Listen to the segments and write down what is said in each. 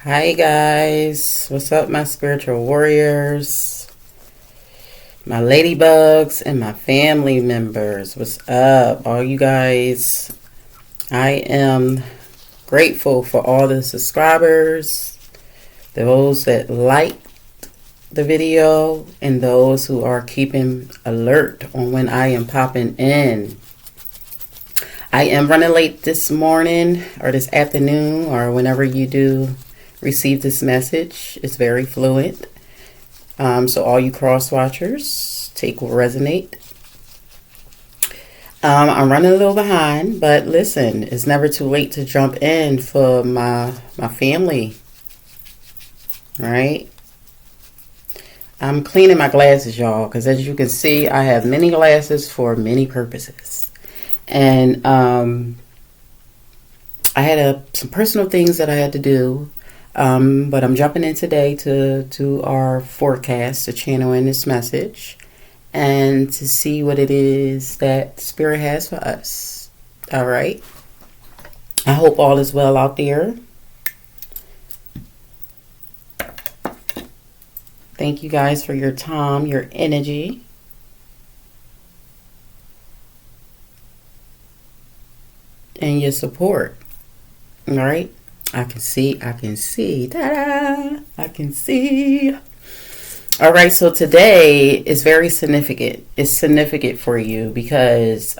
Hi guys, what's up my spiritual warriors, my ladybugs and my family members? What's up all you guys? I am grateful for all the subscribers, those that like the video, and those who are keeping alert on when I am popping in. I am running late this morning or this afternoon or whenever you do receive this message. It's very fluent. So all you cross watchers, take will resonate. I'm running a little behind, but listen, it's never too late to jump in for my family. Right? I'm cleaning my glasses, y'all, because as you can see, I have many glasses for many purposes. And I had some personal things that I had to do. But I'm jumping in today to do our forecast, to channel in this message, and to see what it is that Spirit has for us. All right. I hope all is well out there. Thank you guys for your time, your energy. And your support. All right. I can see. Ta-da! I can see. All right, so today is very significant. It's significant for you because,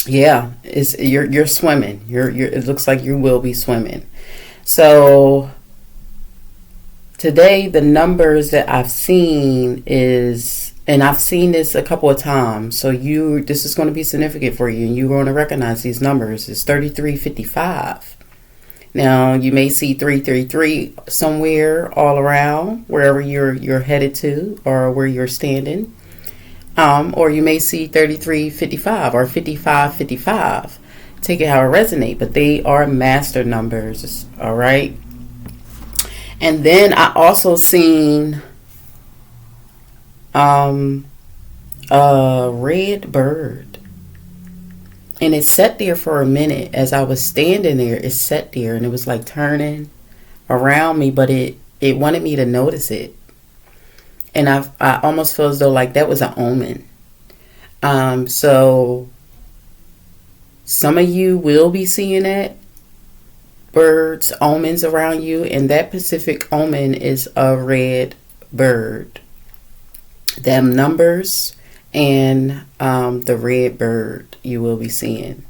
you're swimming. It looks like you will be swimming. So today, the numbers that I've seen is, and I've seen this a couple of times. So this is going to be significant for you, and you're going to recognize these numbers. It's 3355. Now you may see 333 somewhere all around wherever you're headed to or where you're standing, or you may see 3355 or 5555. Take it how it resonates, but they are master numbers. All right. And then I also seen a red bird, and it sat there for a minute. As I was standing there, it sat there and it was like turning around me, but it wanted me to notice it. And I almost feel as though like that was an omen. So some of you will be seeing that birds, omens around you, and that specific omen is a red bird. Them numbers and the red bird you will be seeing.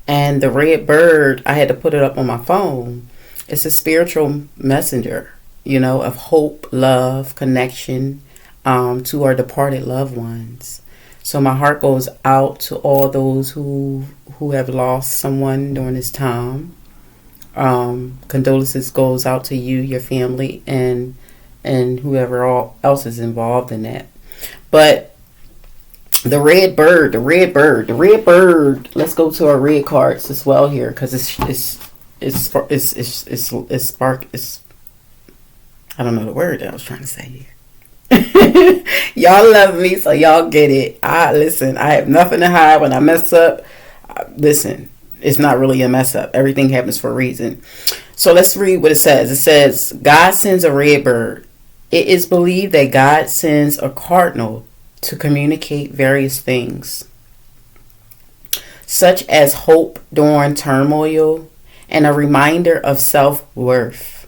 And the red bird, I had to put it up on my phone. It's a spiritual messenger, of hope, love, connection to our departed loved ones. So my heart goes out to all those who have lost someone during this time. Condolences goes out to you, your family, and whoever else is involved in that. But the red bird. Let's go to our red cards as well here, because it's I don't know the word that I was trying to say here. Y'all love me, so y'all get it. I have nothing to hide. When I mess up, listen, it's not really a mess up. Everything happens for a reason. So let's read what it says. It says, God sends a red bird. It is believed that God sends a cardinal to communicate various things, such as hope during turmoil, and a reminder of self-worth,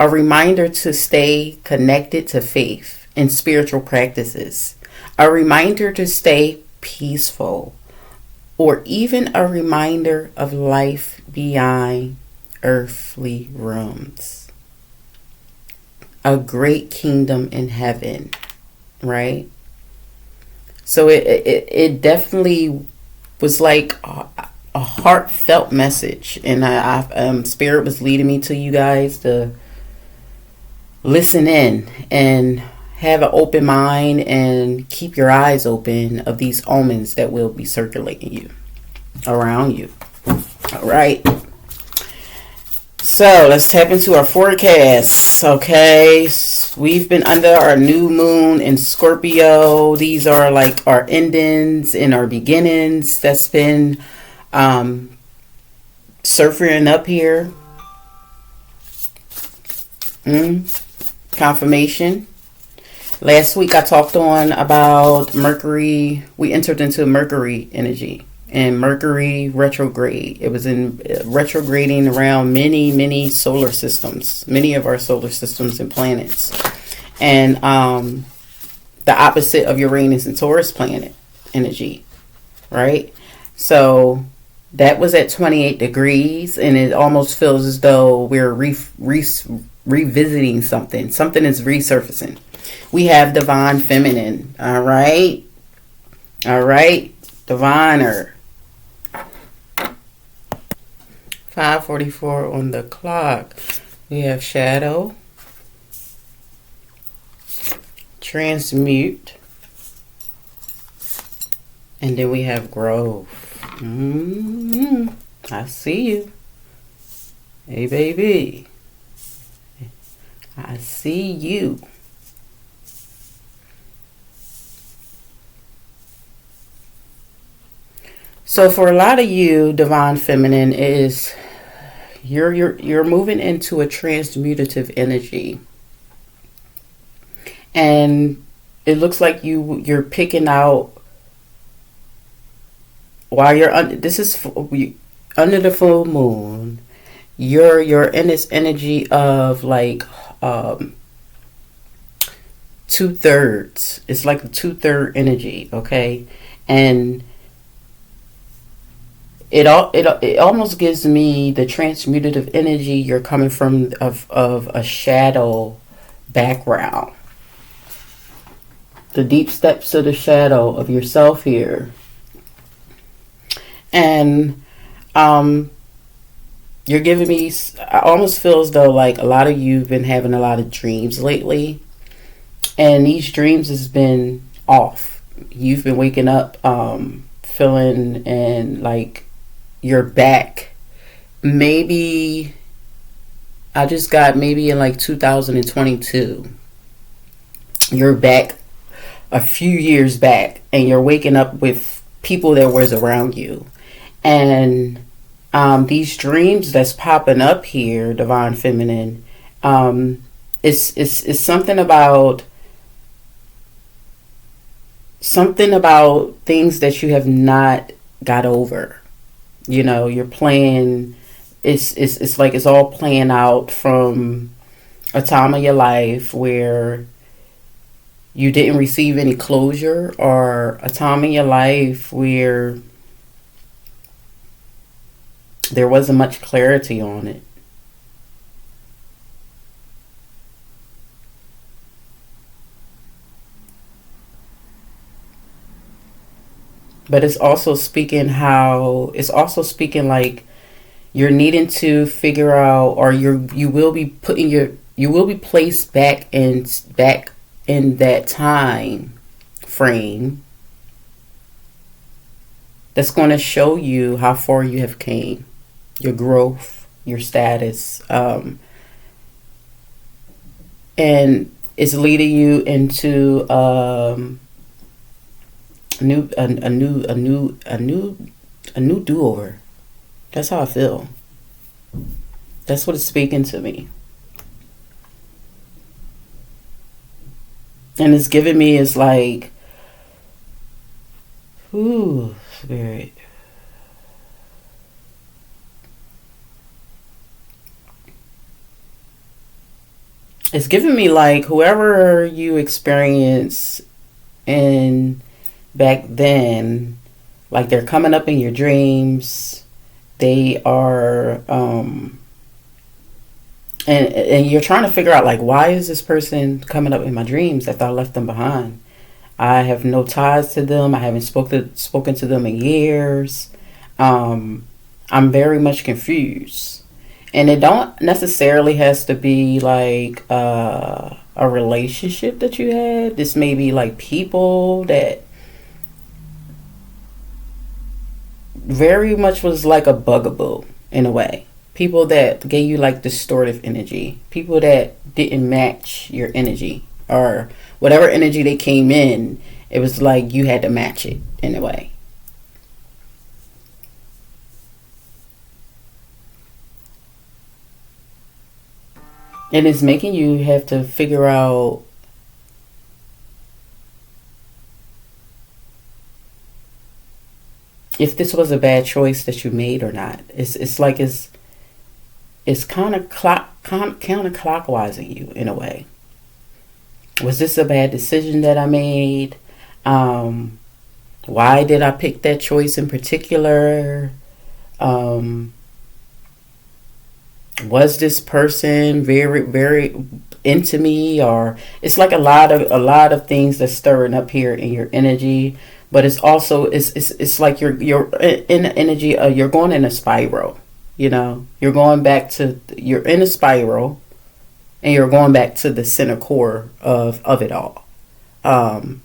a reminder to stay connected to faith and spiritual practices, a reminder to stay peaceful, or even a reminder of life beyond earthly realms. A great kingdom in heaven, right? So it definitely was like a heartfelt message, and Spirit was leading me to you guys to listen in and have an open mind and keep your eyes open of these omens that will be circulating you around you. All right. So let's tap into our forecasts. Okay, we've been under our new moon in Scorpio. These are like our endings and our beginnings that's been surfing up here. Confirmation. Last week I talked on about Mercury. We entered into Mercury energy and Mercury retrograde. It was in retrograding around many solar systems, many of our solar systems and planets. And the opposite of Uranus and Taurus planet energy, right? So that was at 28 degrees, and it almost feels as though we're revisiting something. Something is resurfacing. We have divine feminine. All right. Diviner. 5:44 on the clock. We have shadow. Transmute. And then we have growth. I see you. Hey, baby. I see you. So for a lot of you, divine feminine is you're moving into a transmutative energy, and it looks like you're picking out while you're under under the full moon. You're in this energy of like 2/3. It's like a 2/3 energy, okay, and it almost gives me the transmutative energy. You're coming from of a shadow background, the deep steps of the shadow of yourself here, and you're giving me. I almost feel as though like a lot of you've been having a lot of dreams lately, and these dreams has been off. You've been waking up feeling and like you're back. Maybe I just got maybe in like 2022. You're back a few years back, and you're waking up with people that was around you, and these dreams that's popping up here, divine feminine, it's something about things that you have not got over. You know, you're playing. It's like it's all playing out from a time of your life where you didn't receive any closure, or a time in your life where there wasn't much clarity on it. But it's also speaking like you're needing to figure out, or you will be placed back in that time frame that's going to show you how far you have came, your growth, your status, and it's leading you into a new do-over. That's how I feel. That's what it's speaking to me. And it's giving me is like, ooh, spirit. It's giving me like whoever you experience in back then, like they're coming up in your dreams. They are and you're trying to figure out like, why is this person coming up in my dreams after I left them behind? I have no ties to them. I haven't spoken to them in years. I'm very much confused, and it don't necessarily has to be like a relationship that you had. This may be like people that very much was like a bugaboo in a way. People that gave you like distortive energy. People that didn't match your energy, or whatever energy they came in, it was like you had to match it in a way. And it's making you have to figure out if this was a bad choice that you made or not. It's like it's kind of counterclockwise you in a way. Was this a bad decision that I made? Why did I pick that choice in particular? Was this person very, very into me? Or it's like a lot of things that's stirring up here in your energy. But it's also it's like you're in the energy of, you're going in a spiral. You're going back to, you're in a spiral, and you're going back to the center core of it all. Um,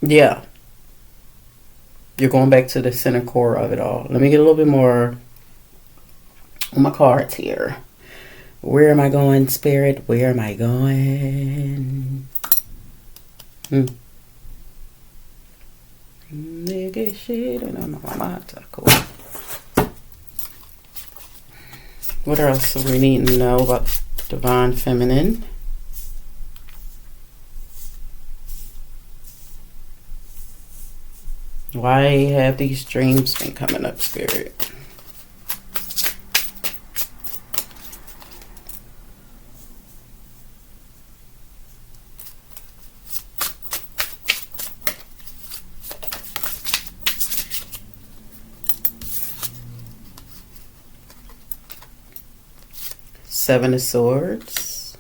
yeah, you're going back to the center core of it all. Let me get a little bit more on my cards here. Where am I going, Spirit? Where am I going? Hmm. Nigga shit. Cool. What else do we need to know about Divine Feminine? Why have these dreams been coming up, Spirit? Seven of Swords.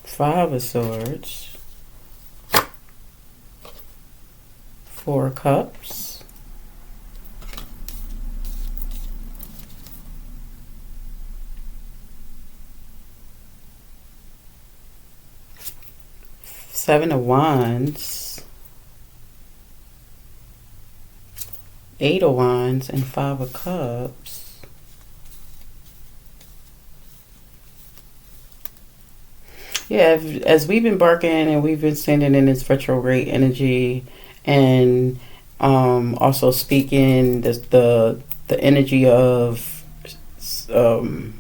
Five of Swords. Four of Cups. Seven of Wands. Eight of Wands and Five of Cups. Yeah, as we've been barking and we've been sending in this retrograde energy, and also speaking the energy of um,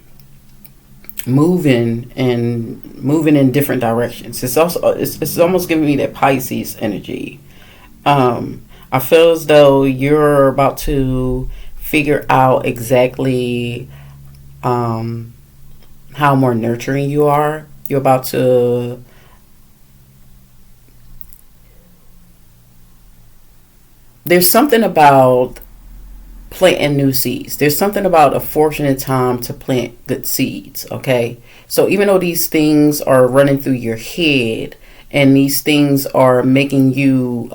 moving in different directions. It's almost giving me that Pisces energy. I feel as though you're about to figure out exactly how more nurturing you are. You're about to there's something about planting new seeds. There's something about a fortunate time to plant good seeds, okay? So even though these things are running through your head and these things are making you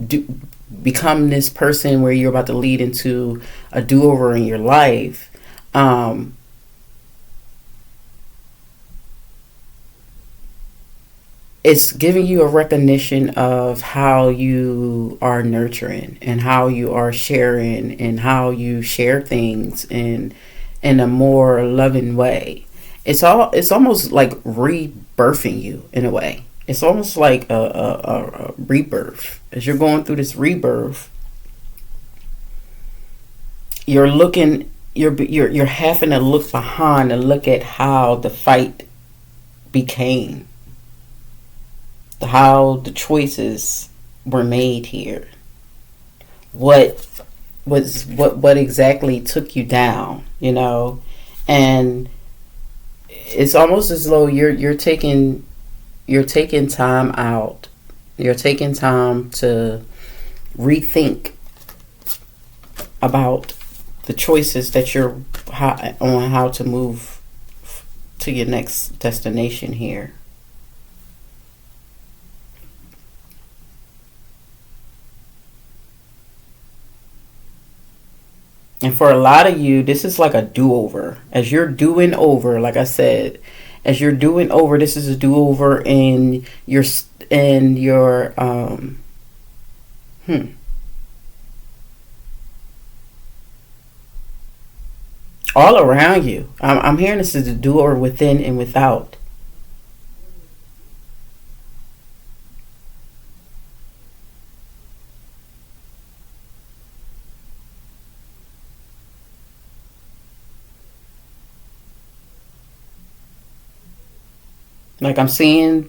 do, become this person where you're about to lead into a do-over in your life, it's giving you a recognition of how you are nurturing and how you are sharing and how you share things in a more loving way. It's almost like rebirthing you in a way. It's almost like a rebirth. As you're going through this rebirth, you're looking you're having to look behind and look at how the fight became, how the choices were made here, what what exactly took you down, and it's almost as though you're taking time out, you're taking time to rethink about the choices that on how to move to your next destination here. And for a lot of you, this is like a do-over. As you're doing over, like I said, as you're doing over, this is a do-over in your all around you. I'm hearing this is a do-over within and without. Like I'm seeing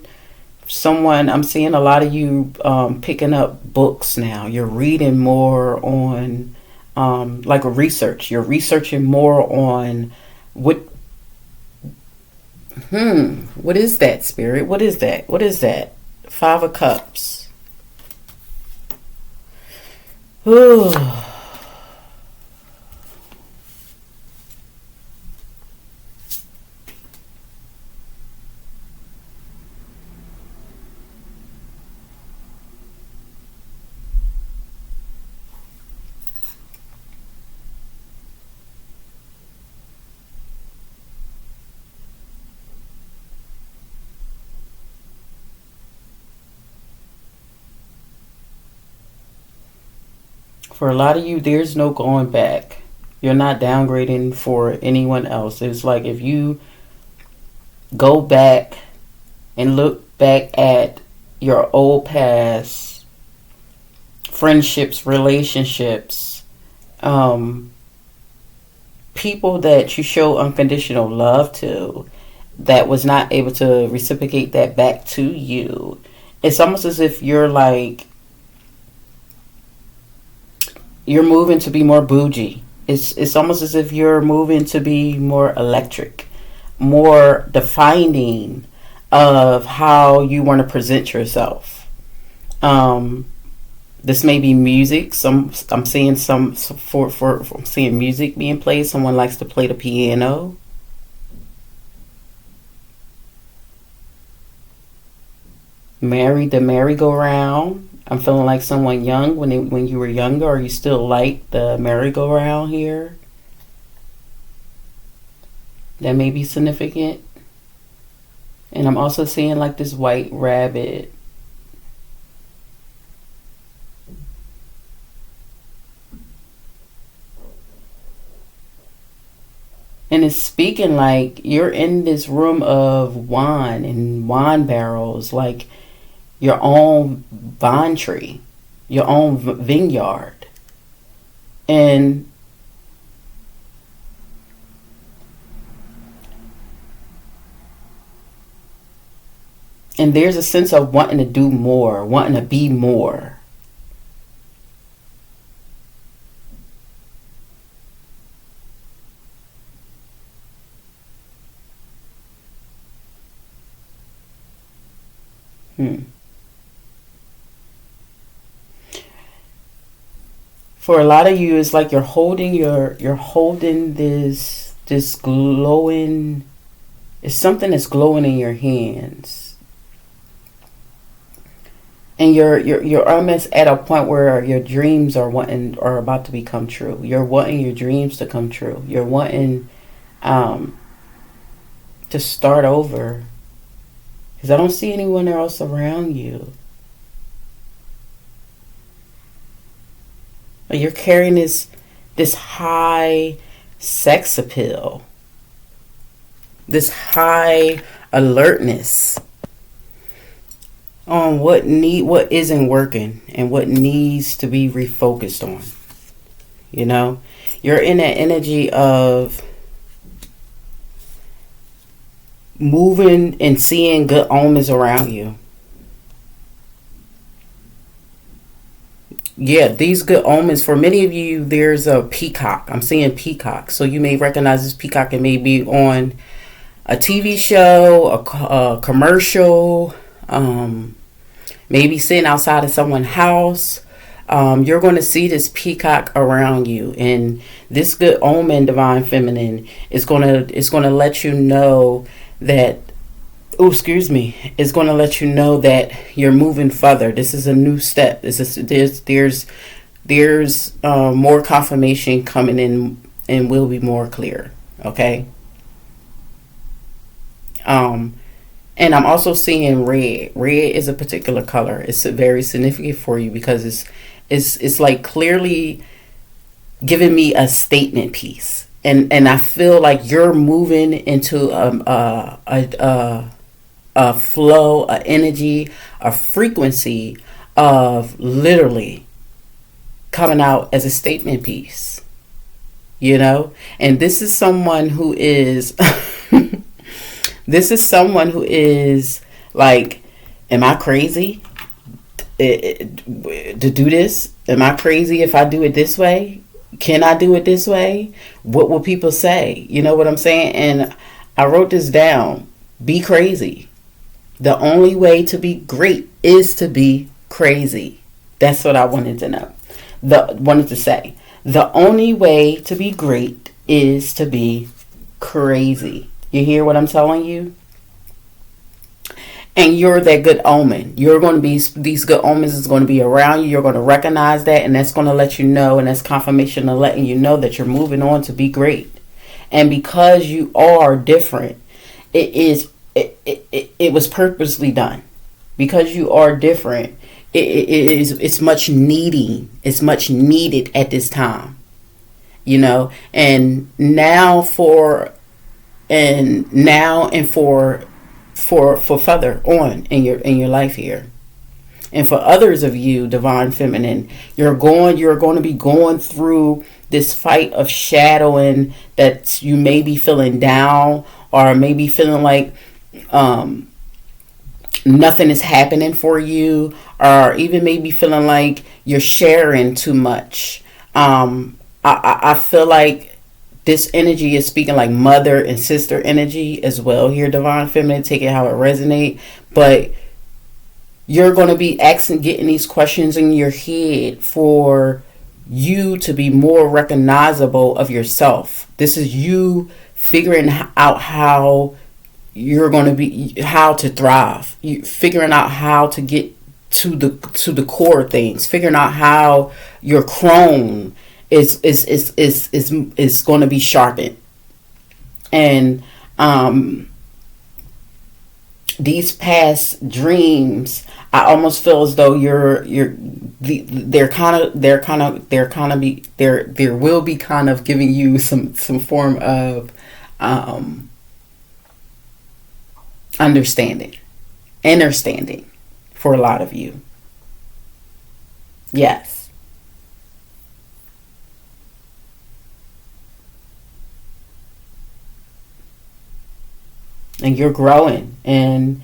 a lot of you picking up books now. You're reading more on like a research. You're researching more on what what is that, spirit? What is that? What is that? Five of Cups. Ooh. For a lot of you, there's no going back. You're not downgrading for anyone else. It's like if you go back and look back at your old past friendships, relationships, people that you show unconditional love to that was not able to reciprocate that back to you. It's almost as if you're moving to be more bougie. It's almost as if you're moving to be more electric, more defining of how you want to present yourself. This may be music. I'm seeing I'm seeing music being played. Someone likes to play the piano. Married the merry-go-round. I'm feeling like someone young when you were younger, or you still like the merry-go-round here. That may be significant. And I'm also seeing like this white rabbit. And it's speaking like you're in this room of wine and wine barrels, like your own vine tree, your own vineyard. And there's a sense of wanting to do more, wanting to be more. For a lot of you, it's like you're holding this glowing. It's something that's glowing in your hands, and you're almost at a point where your dreams are about to become true. You're wanting your dreams to come true. You're wanting to start over, because I don't see anyone else around you. You're carrying this high sex appeal, this high alertness on what isn't working and what needs to be refocused on. You know, you're in that energy of moving and seeing good omens around you. Yeah, these good omens, for many of you, there's a peacock. I'm seeing peacock. So you may recognize this peacock. It may be on a TV show, a commercial, maybe sitting outside of someone's house. You're going to see this peacock around you. And this good omen, divine feminine, is going to let you know that, it's going to let you know that you're moving further. This is a new step. There's more confirmation coming in and will be more clear. Okay. And I'm also seeing red. Red is a particular color. It's very significant for you because it's like clearly giving me a statement piece. And I feel like you're moving into a flow, a energy, a frequency of literally coming out as a statement piece, you know? And this is someone who is This is someone who is like, am I crazy to do this? Am I crazy if I do it this way? Can I do it this way? What will people say? You know what I'm saying? And I wrote this down. Be crazy. The only way to be great is to be crazy. That's what I wanted to know. Wanted to say. The only way to be great is to be crazy. You hear what I'm telling you? And you're that good omen. You're going to be, these good omens is going to be around you. You're going to recognize that, and that's going to let you know, and that's confirmation of letting you know that you're moving on to be great. And because you are different, it was purposely done. Because you are different, it's much needing. It's much needed at this time. You know, and now for further on in your life here. And for others of you, divine feminine, you're going to be going through this fight of shadowing, that you may be feeling down, or maybe feeling like nothing is happening for you, or even maybe feeling like you're sharing too much. I feel like this energy is speaking like mother and sister energy as well here, divine feminine. Take it how it resonates. But you're going to be getting these questions in your head for you to be more recognizable of yourself. This is you figuring out how you're going to be, how to thrive. You figuring out how to get to the core things. Figuring out how your crown is going to be sharpened. And these past dreams, I almost feel as though there will be kind of giving you some form of understanding for a lot of you. Yes. And you're growing, and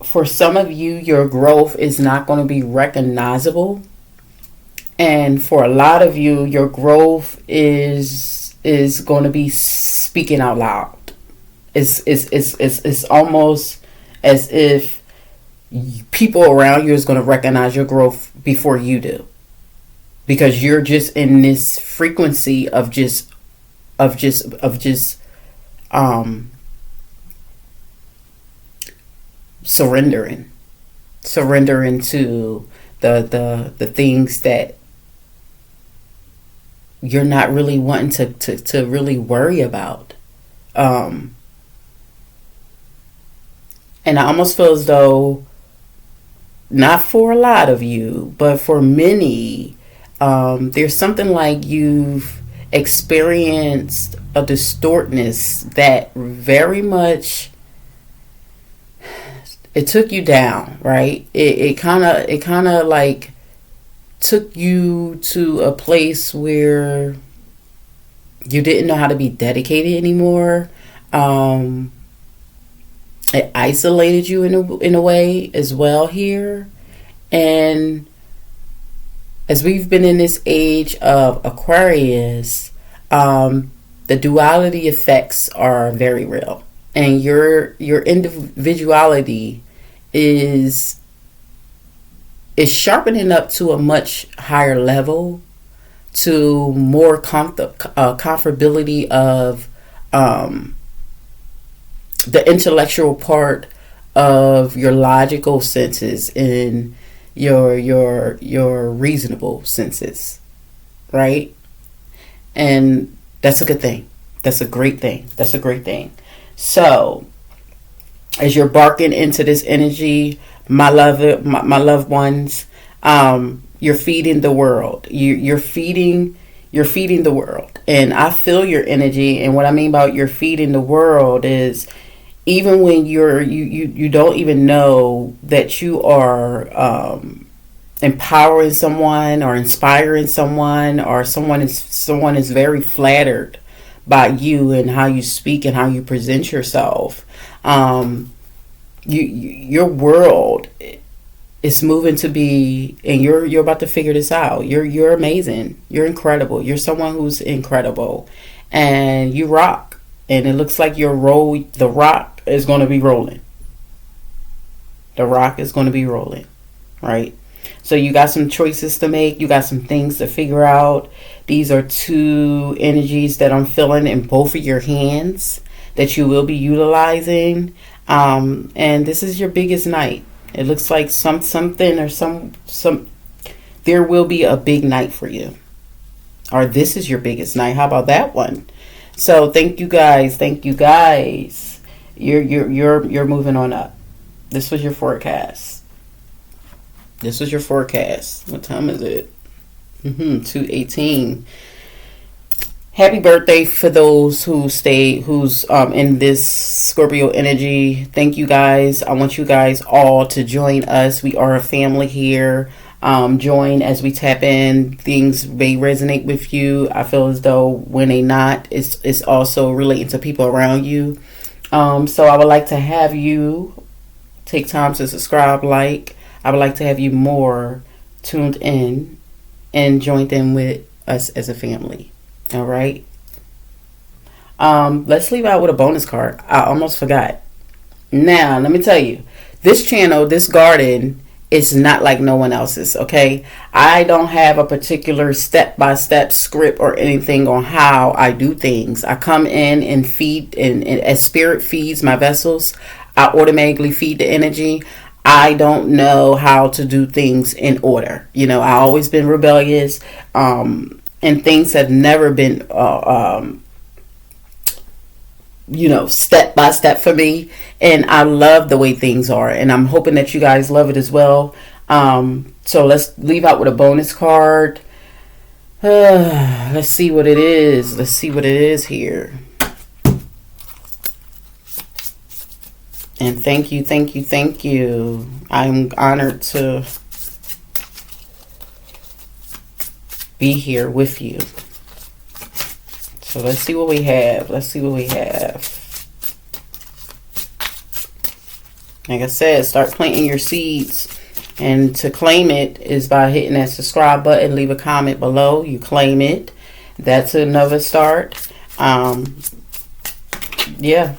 for some of you, your growth is not going to be recognizable, and for a lot of you, your growth is going to be speaking out loud. It's almost as if people around you is going to recognize your growth before you do. Because you're just in this frequency of just surrendering to the things that you're not really wanting to really worry about. And I almost feel as though, not for a lot of you, but for many, there's something like you've experienced a distortness that very much, it took you down, right? It kind of like took you to a place where you didn't know how to be dedicated anymore. It isolated you in a way as well here. And as we've been in this age of Aquarius, the duality effects are very real, and your individuality is sharpening up to a much higher level, to more comfortability of the intellectual part of your logical senses and your reasonable senses, right? And that's a good thing. That's a great thing. That's a great thing. So as you're barking into this energy, my loved ones, you're feeding the world. You're feeding the world. And I feel your energy. And what I mean by you're feeding the world is, even when you don't even know that you are empowering someone or inspiring someone, or someone is very flattered by you and how you speak and how you present yourself. Your world is moving to be, and you're about to figure this out. You're amazing. You're incredible. You're someone who's incredible, and you rock. And it looks like the rock is going to be rolling. The rock is going to be rolling, right? So you got some choices to make. You got some things to figure out. These are two energies that I'm feeling in both of your hands that you will be utilizing. And this is your biggest night. It looks like something or some there will be a big night for you. Or this is your biggest night. How about that one? So thank you guys. Thank you guys. You're moving on up. This was your forecast. This was your forecast. What time is it? 2:18. Happy birthday for those who's in this Scorpio energy. Thank you guys. I want you guys all to join us. We are a family here. Join as we tap in. Things may resonate with you. I feel as though when they not, it's also relating to people around you. So I would like to have you take time to subscribe, like. I would like to have you more tuned in and joined in with us as a family. All right. Let's leave out with a bonus card. I almost forgot. Now, let me tell you, this channel, this garden is not like no one else's. Okay. I don't have a particular step-by-step script or anything on how I do things. I come in and feed, and as spirit feeds my vessels, I automatically feed the energy. I don't know how to do things in order. You know, I always been rebellious, and things have never been, step by step for me. And I love the way things are, and I'm hoping that you guys love it as well. So let's leave out with a bonus card. Let's see what it is. Let's see what it is here. And thank you, thank you, thank you. I'm honored to be here with you. So let's see what we have. Let's see what we have. Like I said, start planting your seeds. And to claim it is by hitting that subscribe button. Leave a comment below. You claim it. That's another start. Yeah.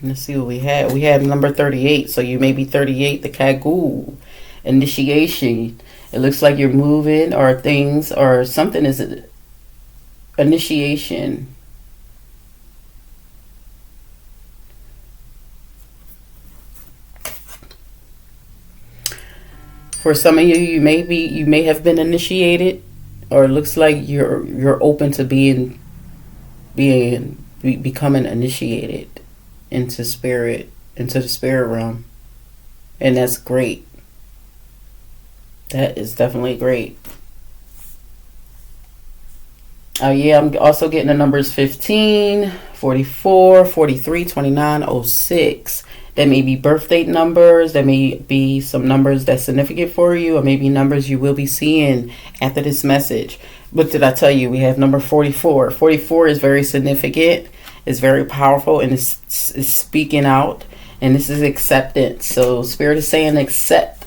Let's see what we have. We have number 38. So you may be 38, the Kagoo. Initiation. It looks like you're moving or things or something is initiation. For some of you, you may have been initiated, or it looks like you're open to becoming initiated into the spirit realm. And that's great. That is definitely great. Oh yeah, I'm also getting the numbers 15, 44, 43, 29, 06. That may be birth date numbers. There may be some numbers that's significant for you, or maybe numbers you will be seeing after this message. What did I tell you? We have number 44. 44 is very significant. It's very powerful, and it's speaking out. And this is acceptance. So Spirit is saying accept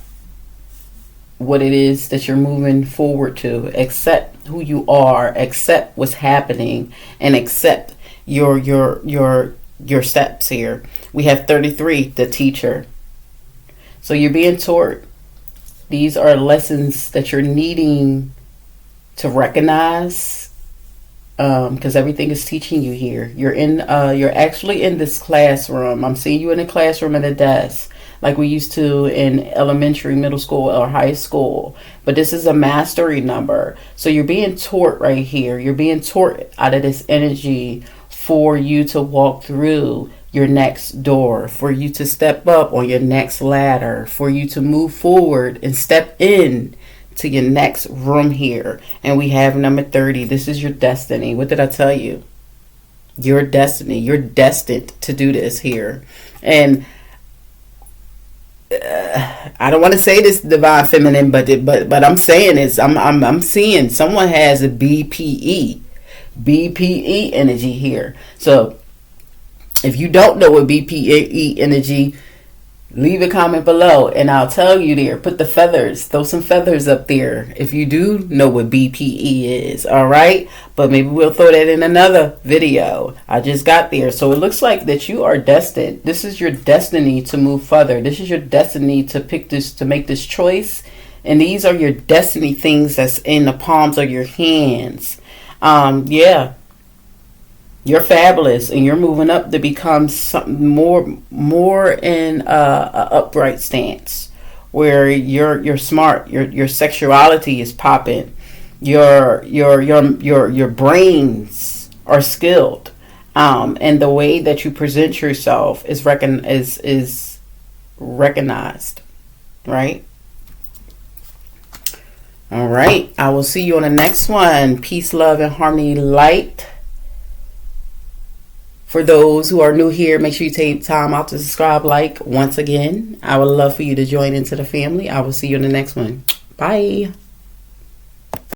what it is that you're moving forward to. Accept who you are. Accept what's happening, and accept your steps here. We have 33, the teacher. So you're being taught. These are lessons that you're needing to recognize, because everything is teaching you here. You're actually in this classroom. I'm seeing you in a classroom at a desk, like we used to in elementary, middle school, or high school. But this is a mastery number. So you're being taught right here. You're being taught out of this energy for you to walk through your next door, for you to step up on your next ladder, for you to move forward and step in to your next room here. And we have number 30. This is your destiny. What did I tell you? your destiny. You're destined to do this here. And I don't want to say this divine feminine, but I'm saying this. I'm seeing someone has a BPE energy here. So if you don't know what BPE energy, leave a comment below and I'll tell you there. Put the feathers, throw some feathers up there if you do know what BPE is. All right, but maybe we'll throw that in another video. I just got there. So it looks like that you are destined. This is your destiny to move further. This is your destiny to pick this, to make this choice. And these are your destiny things that's in the palms of your hands. Yeah. You're fabulous, and you're moving up to become something more in a upright stance, where you're smart, your sexuality is popping, your brains are skilled, and the way that you present yourself is recognized, right? All right, I will see you on the next one. Peace, love, and harmony, light. For those who are new here, make sure you take time out to subscribe, like. Once again, I would love for you to join into the family. I will see you in the next one. Bye.